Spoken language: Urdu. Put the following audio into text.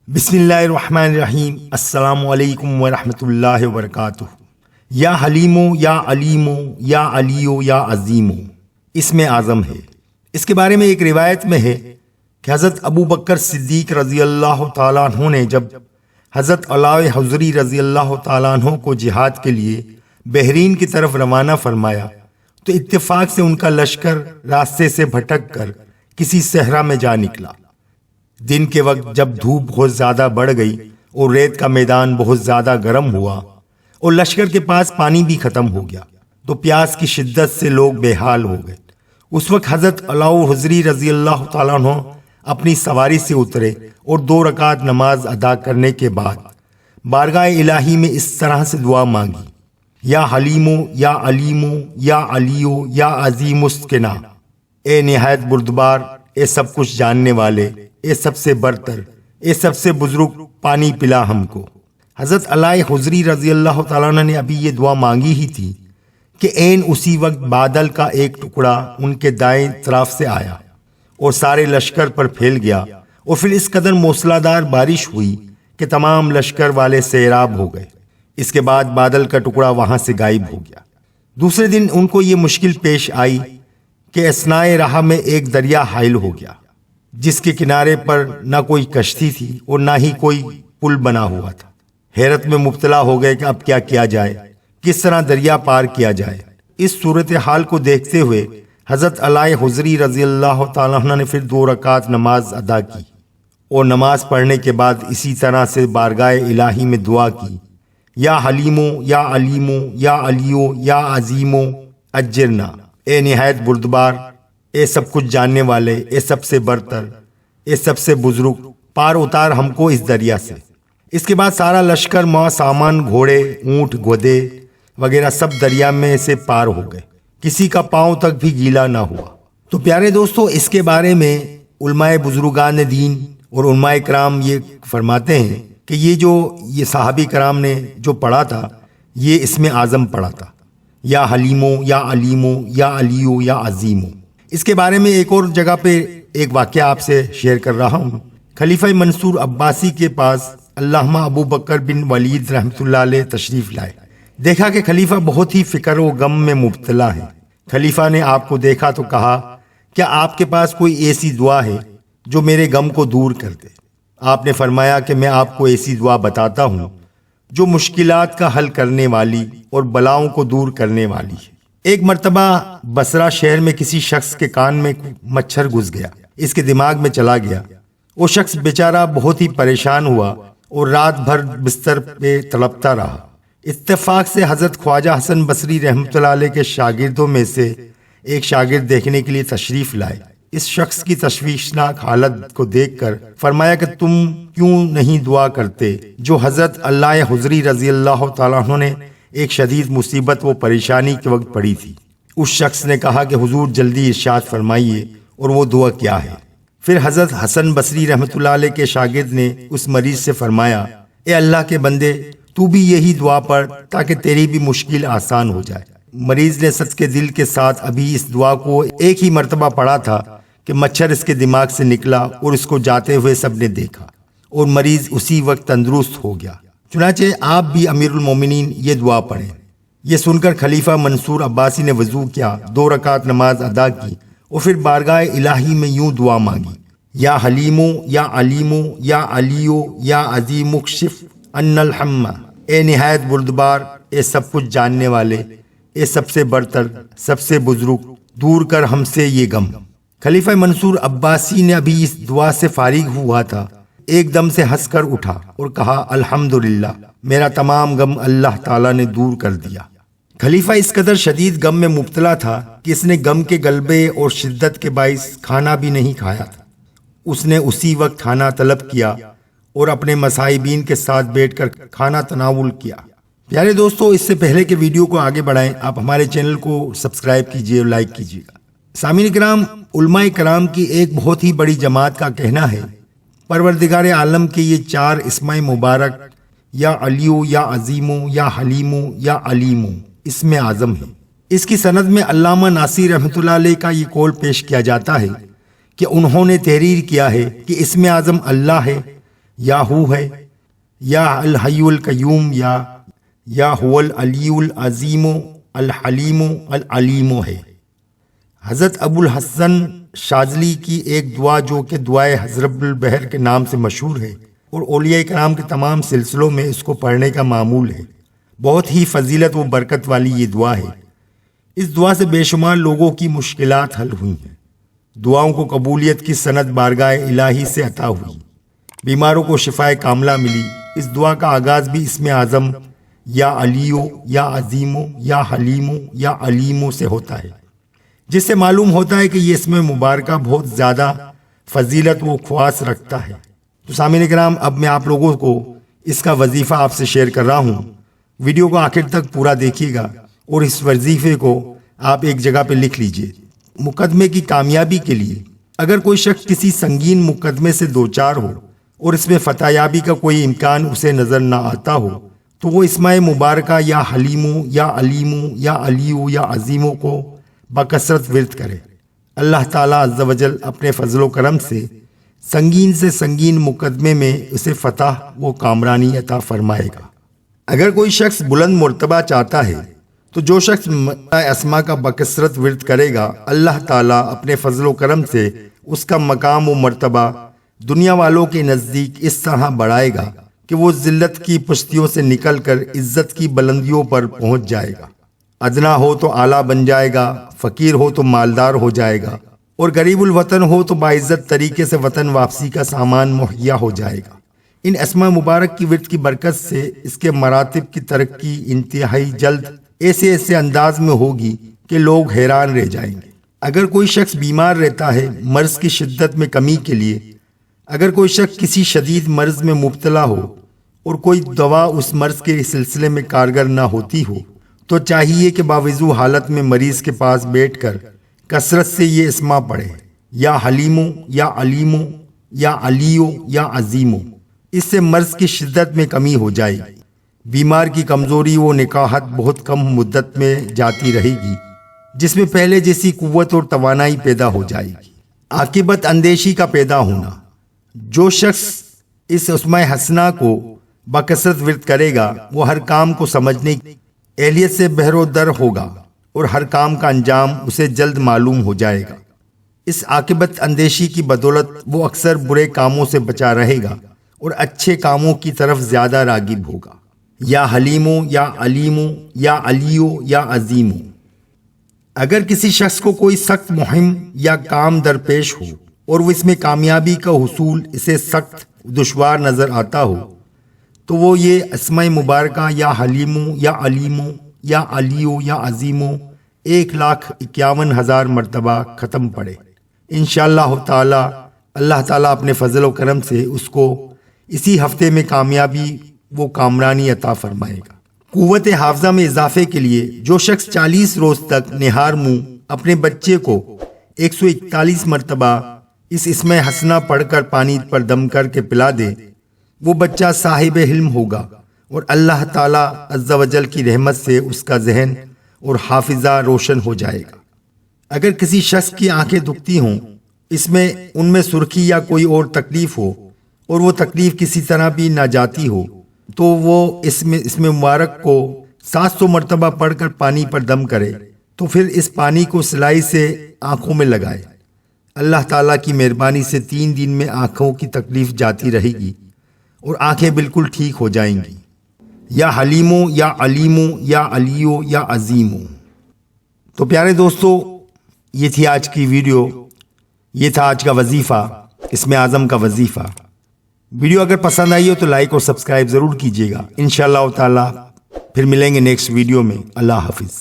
بسم اللہ الرحمن الرحیم۔ السلام علیکم ورحمۃ اللہ وبرکاتہ۔ یا حلیمو یا علیمو یا علیو یا عظیمو اسم اعظم ہے۔ اس کے بارے میں ایک روایت میں ہے کہ حضرت ابو بکر صدیق رضی اللہ تعالیٰ عنہ نے جب حضرت علاء حضری رضی اللہ تعالیٰ عنہ کو جہاد کے لیے بحرین کی طرف روانہ فرمایا تو اتفاق سے ان کا لشکر راستے سے بھٹک کر کسی صحرا میں جا نکلا۔ دن کے وقت جب دھوپ بہت زیادہ بڑھ گئی اور ریت کا میدان بہت زیادہ گرم ہوا اور لشکر کے پاس پانی بھی ختم ہو گیا تو پیاس کی شدت سے لوگ بے حال ہو گئے۔ اس وقت حضرت علاء حضری رضی اللہ تعالیٰ عنہ اپنی سواری سے اترے اور 2 رکعت نماز ادا کرنے کے بعد بارگاہ الہی میں اس طرح سے دعا مانگی: یا حلیمو یا علیمو یا علیو یا عظیم اسکنا، اے نہایت بردبار، اے سب کچھ جاننے والے، اے سب سے برتر، اے سب سے بزرگ، پانی پلا ہم کو۔ حضرت علاء حضری رضی اللہ تعالیٰ عنہ نے ابھی یہ دعا مانگی ہی تھی کہ عین اسی وقت بادل کا ایک ٹکڑا ان کے دائیں طرف سے آیا اور سارے لشکر پر پھیل گیا، اور پھر اس قدر موسلادھار بارش ہوئی کہ تمام لشکر والے سیراب ہو گئے۔ اس کے بعد بادل کا ٹکڑا وہاں سے غائب ہو گیا۔ دوسرے دن ان کو یہ مشکل پیش آئی کہ اثناء راہ میں ایک دریا حائل ہو گیا جس کے کنارے پر نہ کوئی کشتی تھی اور نہ ہی کوئی پل بنا ہوا تھا۔ حیرت میں مبتلا ہو گئے کہ اب کیا کیا جائے، کس طرح دریا پار کیا جائے۔ اس صورتحال کو دیکھتے ہوئے حضرت علاء حضری رضی اللہ تعالیٰ عنہ نے پھر 2 رکعت نماز ادا کی اور نماز پڑھنے کے بعد اسی طرح سے بارگاہ الہی میں دعا کی: یا حلیمو یا علیمو یا علیو یا عظیمو اجرنا، اے نہایت بردبار، اے سب کچھ جاننے والے، اے سب سے برتر، اے سب سے بزرگ، پار اتار ہم کو اس دریا سے۔ اس کے بعد سارا لشکر سامان، گھوڑے، اونٹ، گدھے وغیرہ سب دریا میں سے پار ہو گئے، کسی کا پاؤں تک بھی گیلا نہ ہوا۔ تو پیارے دوستو، اس کے بارے میں علماء بزرگان دین اور علماء کرام یہ فرماتے ہیں کہ یہ صحابی کرام نے جو پڑھا تھا یہ اسم اعظم پڑھا تھا: یا حلیمو یا علیمو یا علیو یا عظیمو۔ اس کے بارے میں ایک اور جگہ پہ ایک واقعہ آپ سے شیئر کر رہا ہوں۔ خلیفہ منصور عباسی کے پاس علامہ ابو بکر بن ولید رحمۃ اللہ علیہ تشریف لائے۔ دیکھا کہ خلیفہ بہت ہی فکر و غم میں مبتلا ہے۔ خلیفہ نے آپ کو دیکھا تو کہا: کیا آپ کے پاس کوئی ایسی دعا ہے جو میرے غم کو دور کر دے؟ آپ نے فرمایا کہ میں آپ کو ایسی دعا بتاتا ہوں جو مشکلات کا حل کرنے والی اور بلاؤں کو دور کرنے والی ہے۔ ایک مرتبہ بصرہ شہر میں کسی شخص کے کان میں مچھر گھس گیا، اس کے دماغ میں چلا گیا۔ وہ شخص بیچارہ بہت ہی پریشان ہوا اور رات بھر بستر پہ تڑپتا رہا۔ اتفاق سے حضرت خواجہ حسن بصری رحمۃ اللہ علیہ کے شاگردوں میں سے ایک شاگرد دیکھنے کے لیے تشریف لائے۔ اس شخص کی تشویشناک حالت کو دیکھ کر فرمایا کہ تم کیوں نہیں دعا کرتے جو حضرت علاء حضری رضی اللہ تعالیٰ عنہ نے ایک شدید مصیبت و پریشانی کے وقت پڑھی تھی۔ اس شخص نے کہا کہ حضور جلدی ارشاد فرمائیے اور وہ دعا کیا ہے۔ پھر حضرت حسن بصری رحمۃ اللہ علیہ کے شاگرد نے اس مریض سے فرمایا: اے اللہ کے بندے، تو بھی یہی دعا پڑھ تاکہ تیری بھی مشکل آسان ہو جائے۔ مریض نے سچ کے دل کے ساتھ ابھی اس دعا کو ایک ہی مرتبہ پڑھا تھا کہ مچھر اس کے دماغ سے نکلا اور اس کو جاتے ہوئے سب نے دیکھا اور مریض اسی وقت تندرست ہو گیا۔ چنانچہ آپ بھی امیر المومنین یہ دعا پڑھیں۔ یہ سن کر خلیفہ منصور عباسی نے وضو کیا، 2 رکعت نماز ادا کی اور پھر بارگاہ الہی میں یوں دعا مانگی: یا حلیمو یا علیمو یا علیو یا عظیم اکشف ان الحم، اے نہایت بردبار، اے سب کچھ جاننے والے، اے سب سے برتر، سب سے بزرگ، دور کر ہم سے یہ غم۔ خلیفہ منصور عباسی نے ابھی اس دعا سے فارغ ہوا تھا، ایک دم سے ہنس کر اٹھا اور کہا: الحمدللہ، میرا تمام غم اللہ تعالیٰ نے دور کر دیا۔ خلیفہ اس قدر شدید غم میں مبتلا تھا کہ اس نے غم کے غلبے اور شدت کے باعث کھانا بھی نہیں کھایا تھا۔ اس نے اسی وقت کھانا طلب کیا اور اپنے مصاحبین کے ساتھ بیٹھ کر کھانا تناول کیا۔ پیارے دوستو، اس سے پہلے کہ ویڈیو کو آگے بڑھائیں، آپ ہمارے چینل کو سبسکرائب کیجیے اور لائک کیجیے گا۔ سامعین کرام، علماء کرام کی ایک بہت ہی بڑی جماعت کا کہنا ہے پروردگار عالم کے یہ 4 اسماء مبارک یا علیو یا عظیمو یا حلیمو یا علیمو اسم اعظم ہے۔ اس کی سند میں علامہ ناصری رحمۃ اللہ علیہ کا یہ قول پیش کیا جاتا ہے کہ انہوں نے تحریر کیا ہے کہ اسم اعظم اللہ ہے، یا ہو ہے، یا الحی القیوم، یا هو العلی العظیم الحلیم العلیم ہے۔ حضرت ابو الحسن شاذلی کی ایک دعا جو کہ دعائے حضرت البحر کے نام سے مشہور ہے اور اولیاء کرام کے تمام سلسلوں میں اس کو پڑھنے کا معمول ہے، بہت ہی فضیلت و برکت والی یہ دعا ہے۔ اس دعا سے بے شمار لوگوں کی مشکلات حل ہوئی ہیں، دعاؤں کو قبولیت کی سند بارگاہ الہی سے عطا ہوئی، بیماروں کو شفائے کاملہ ملی۔ اس دعا کا آغاز بھی اسم اعظم یا علیو یا عظیمو یا حلیمو یا علیمو سے ہوتا ہے، جس سے معلوم ہوتا ہے کہ یہ اسم مبارکہ بہت زیادہ فضیلت و خواص رکھتا ہے۔ تو سامعین کرام، اب میں آپ لوگوں کو اس کا وظیفہ آپ سے شیئر کر رہا ہوں، ویڈیو کو آخر تک پورا دیکھیے گا اور اس وظیفے کو آپ ایک جگہ پہ لکھ لیجئے۔ مقدمے کی کامیابی کے لیے اگر کوئی شخص کسی سنگین مقدمے سے دوچار ہو اور اس میں فتح یابی کا کوئی امکان اسے نظر نہ آتا ہو تو وہ اسماء مبارکہ یا حلیمو یا علیمو یا علیو یا عظیمو کو بکثرت ورد کرے۔ اللہ تعالیٰ عز و جل اپنے فضل و کرم سے سنگین مقدمے میں اسے فتح و کامرانی عطا فرمائے گا۔ اگر کوئی شخص بلند مرتبہ چاہتا ہے تو جو شخص اسما کا بکثرت ورد کرے گا، اللہ تعالیٰ اپنے فضل و کرم سے اس کا مقام و مرتبہ دنیا والوں کے نزدیک اس طرح بڑھائے گا کہ وہ ذلت کی پشتیوں سے نکل کر عزت کی بلندیوں پر پہنچ جائے گا۔ ادنا ہو تو اعلیٰ بن جائے گا، فقیر ہو تو مالدار ہو جائے گا، اور غریب الوطن ہو تو باعزت طریقے سے وطن واپسی کا سامان مہیا ہو جائے گا۔ ان اسماء مبارک کی ورد کی برکت سے اس کے مراتب کی ترقی انتہائی جلد ایسے انداز میں ہوگی کہ لوگ حیران رہ جائیں گے۔ اگر کوئی شخص بیمار رہتا ہے مرض کی شدت میں کمی کے لیے، اگر کوئی شخص کسی شدید مرض میں مبتلا ہو اور کوئی دوا اس مرض کے سلسلے میں کارگر نہ ہوتی ہو تو چاہیے کہ باوضو حالت میں مریض کے پاس بیٹھ کر کثرت سے یہ اسما پڑھے، یا حلیمو یا علیمو یا علیو یا عظیمو۔ اس سے مرض کی شدت میں کمی ہو جائے گی، بیمار کی کمزوری و نکاحت بہت کم مدت میں جاتی رہے گی، جس میں پہلے جیسی قوت اور توانائی پیدا ہو جائے گی۔ عاقبت اندیشی کا پیدا ہونا، جو شخص اس اسماء حسنہ کو بکثرت ورد کرے گا وہ ہر کام کو سمجھنے کی اہلیت سے بہر و در ہوگا اور ہر کام کا انجام اسے جلد معلوم ہو جائے گا۔ اس عاقبت اندیشی کی بدولت وہ اکثر برے کاموں سے بچا رہے گا اور اچھے کاموں کی طرف زیادہ راغب ہوگا۔ یا حلیمو یا علیمو یا علیو یا عظیمو۔ اگر کسی شخص کو کوئی سخت مہم یا کام درپیش ہو اور وہ اس میں کامیابی کا حصول اسے سخت دشوار نظر آتا ہو تو وہ یہ اسماء مبارکہ یا حلیمو یا علیمو یا علیو یا عظیمو 1,51,000 مرتبہ ختم پڑھے۔ انشاءاللہ تعالی اللہ تعالیٰ اپنے فضل و کرم سے اس کو اسی ہفتے میں کامیابی وہ کامرانی عطا فرمائے گا۔ قوت حافظہ میں اضافے کے لیے جو شخص 40 روز تک نہار منہ اپنے بچے کو 141 مرتبہ اس اسم حسنہ پڑھ کر پانی پر دم کر کے پلا دے، وہ بچہ صاحب علم ہوگا اور اللہ تعالیٰ عز و جل کی رحمت سے اس کا ذہن اور حافظہ روشن ہو جائے گا۔ اگر کسی شخص کی آنکھیں دکھتی ہوں، ان میں سرخی یا کوئی اور تکلیف ہو اور وہ تکلیف کسی طرح بھی نہ جاتی ہو تو وہ اس میں مبارک کو 700 مرتبہ پڑھ کر پانی پر دم کرے، تو پھر اس پانی کو سلائی سے آنکھوں میں لگائے۔ اللہ تعالیٰ کی مہربانی سے 3 دن میں آنکھوں کی تکلیف جاتی رہے گی اور آنکھیں بالکل ٹھیک ہو جائیں گی۔ یا حلیمو یا علیمو یا علیو یا عظیمو۔ تو پیارے دوستو، یہ تھی آج کی ویڈیو، یہ تھا آج کا وظیفہ، اسم اعظم کا وظیفہ۔ ویڈیو اگر پسند آئی ہو تو لائک اور سبسکرائب ضرور کیجیے گا۔ انشاءاللہ تعالی پھر ملیں گے نیکسٹ ویڈیو میں۔ اللہ حافظ۔